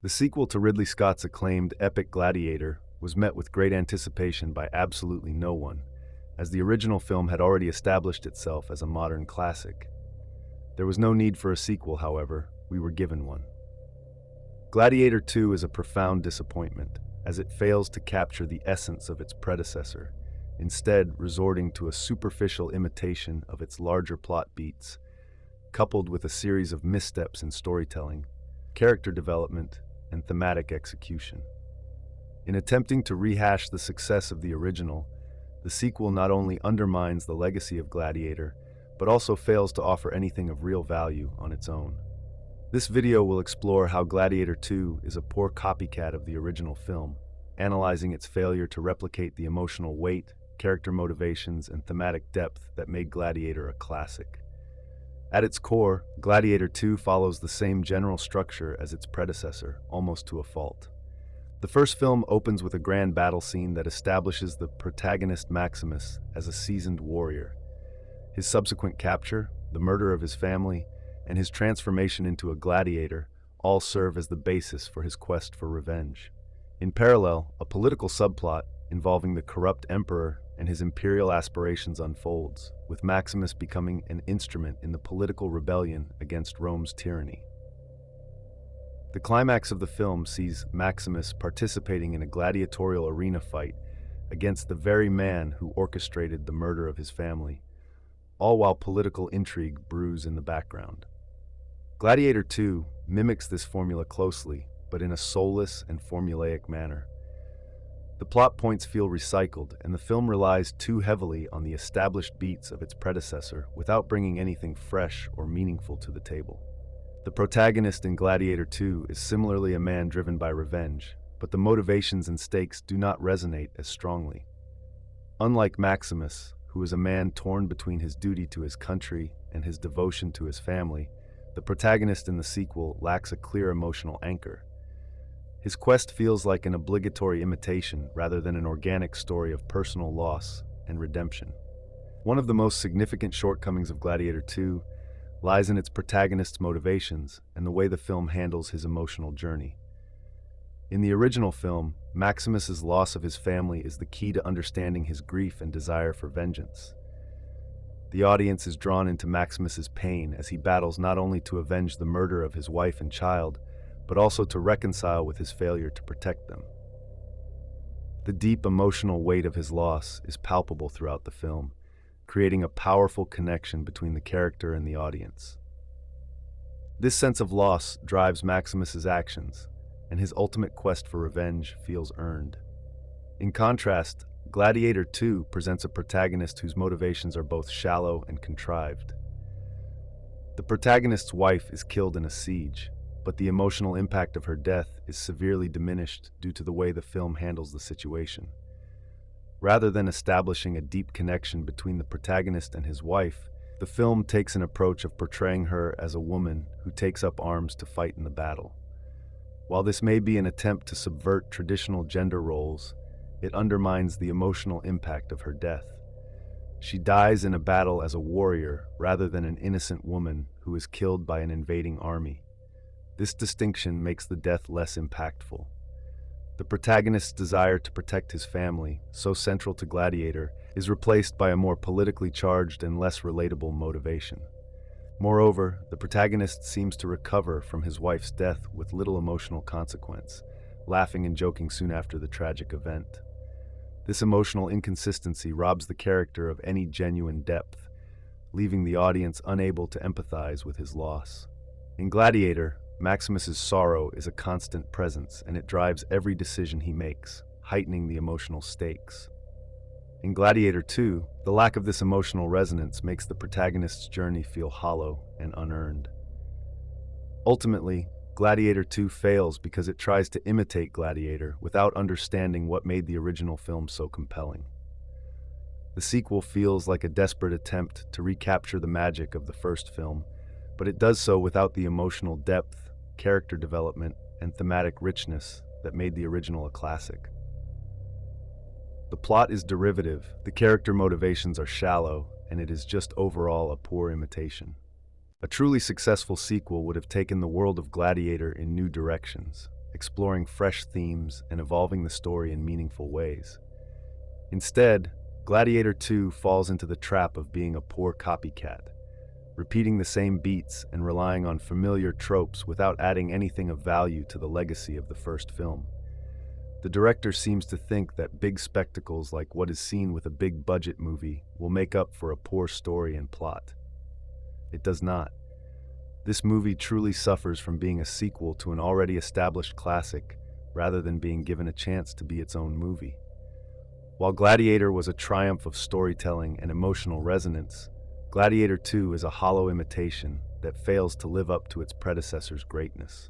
The sequel to Ridley Scott's acclaimed epic Gladiator was met with great anticipation by absolutely no one, as the original film had already established itself as a modern classic. There was no need for a sequel, however. We were given one. Gladiator 2 is a profound disappointment, as it fails to capture the essence of its predecessor, instead resorting to a superficial imitation of its larger plot beats, coupled with a series of missteps in storytelling, character development, and thematic execution. In attempting to rehash the success of the original, the sequel not only undermines the legacy of Gladiator, but also fails to offer anything of real value on its own. This video will explore how Gladiator 2 is a poor copycat of the original film, analyzing its failure to replicate the emotional weight, character motivations, and thematic depth that made Gladiator a classic. At its core, Gladiator 2 follows the same general structure as its predecessor, almost to a fault. The first film opens with a grand battle scene that establishes the protagonist Maximus as a seasoned warrior. His subsequent capture, the murder of his family, and his transformation into a gladiator all serve as the basis for his quest for revenge. In parallel, a political subplot involving the corrupt emperor and his imperial aspirations unfolds, with Maximus becoming an instrument in the political rebellion against Rome's tyranny. The climax of the film sees Maximus participating in a gladiatorial arena fight against the very man who orchestrated the murder of his family, all while political intrigue brews in the background. Gladiator 2 mimics this formula closely, but in a soulless and formulaic manner. The plot points feel recycled, and the film relies too heavily on the established beats of its predecessor without bringing anything fresh or meaningful to the table. The protagonist in Gladiator 2 is similarly a man driven by revenge, but the motivations and stakes do not resonate as strongly. Unlike Maximus, who is a man torn between his duty to his country and his devotion to his family, the protagonist in the sequel lacks a clear emotional anchor. His quest feels like an obligatory imitation rather than an organic story of personal loss and redemption. One of the most significant shortcomings of Gladiator 2 lies in its protagonist's motivations and the way the film handles his emotional journey. In the original film, Maximus's loss of his family is the key to understanding his grief and desire for vengeance. The audience is drawn into Maximus's pain as he battles not only to avenge the murder of his wife and child, but also to reconcile with his failure to protect them. The deep emotional weight of his loss is palpable throughout the film, creating a powerful connection between the character and the audience. This sense of loss drives Maximus's actions, and his ultimate quest for revenge feels earned. In contrast, Gladiator 2 presents a protagonist whose motivations are both shallow and contrived. The protagonist's wife is killed in a siege, but the emotional impact of her death is severely diminished due to the way the film handles the situation. Rather than establishing a deep connection between the protagonist and his wife, the film takes an approach of portraying her as a woman who takes up arms to fight in the battle. While this may be an attempt to subvert traditional gender roles, it undermines the emotional impact of her death. She dies in a battle as a warrior rather than an innocent woman who is killed by an invading army. This distinction makes the death less impactful. The protagonist's desire to protect his family, so central to Gladiator, is replaced by a more politically charged and less relatable motivation. Moreover, the protagonist seems to recover from his wife's death with little emotional consequence, laughing and joking soon after the tragic event. This emotional inconsistency robs the character of any genuine depth, leaving the audience unable to empathize with his loss. In Gladiator, Maximus's sorrow is a constant presence, and it drives every decision he makes, heightening the emotional stakes. In Gladiator 2, the lack of this emotional resonance makes the protagonist's journey feel hollow and unearned. Ultimately, Gladiator 2 fails because it tries to imitate Gladiator without understanding what made the original film so compelling. The sequel feels like a desperate attempt to recapture the magic of the first film, but it does so without the emotional depth, character development, and thematic richness that made the original a classic. The plot is derivative, the character motivations are shallow, and it is just overall a poor imitation. A truly successful sequel would have taken the world of Gladiator in new directions. exploring fresh themes and evolving the story in meaningful ways. Instead, Gladiator 2 falls into the trap of being a poor copycat, repeating the same beats and relying on familiar tropes without adding anything of value to the legacy of the first film. The director seems to think that big spectacles like what is seen with a big budget movie will make up for a poor story and plot. It does not. This movie truly suffers from being a sequel to an already established classic rather than being given a chance to be its own movie. While Gladiator was a triumph of storytelling and emotional resonance, Gladiator 2 is a hollow imitation that fails to live up to its predecessor's greatness.